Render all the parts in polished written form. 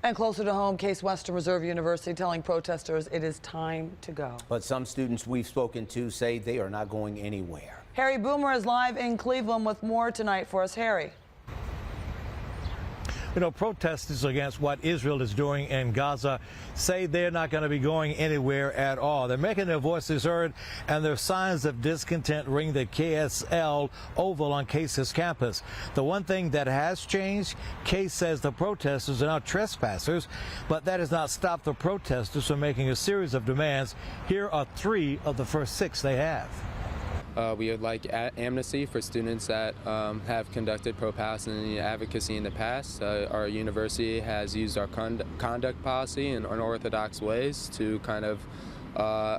And closer to home, Case Western Reserve University telling protesters it is time to go. But some students we've spoken to say they are not going anywhere. Harry Boomer is live in Cleveland with more tonight for us. Harry. You know, protesters against what Israel is doing in Gaza say they're not going to be going anywhere at all. They're making their voices heard, and their signs of discontent ring the KSL Oval on Case's campus. The one thing that has changed, Case says the protesters are now trespassers, but that has not stopped the protesters from making a series of demands. Here are 3 of the first 6 they have. We would like amnesty for students that have conducted pro-Palestinian advocacy in the past. Our university has used our conduct policy in unorthodox ways to kind of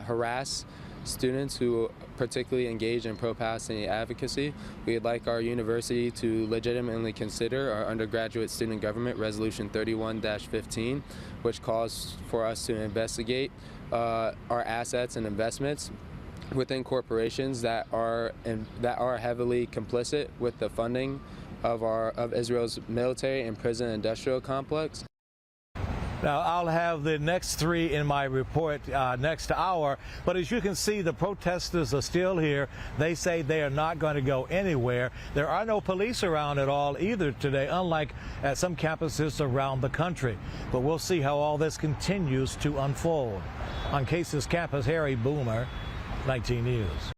harass students who particularly engage in pro-Palestinian advocacy. We'd like our university to legitimately consider our undergraduate student government resolution 31-15, which calls for us to investigate our assets and investments within corporations that are heavily complicit with the funding of Israel's military and prison industrial complex. Now, I'll have the next 3 in my report next hour, but as you can see, the protesters are still here. They say they are not going to go anywhere. There are no police around at all either today, unlike at some campuses around the country. But we'll see how all this continues to unfold. On Case's campus, Harry Boomer, 19 News.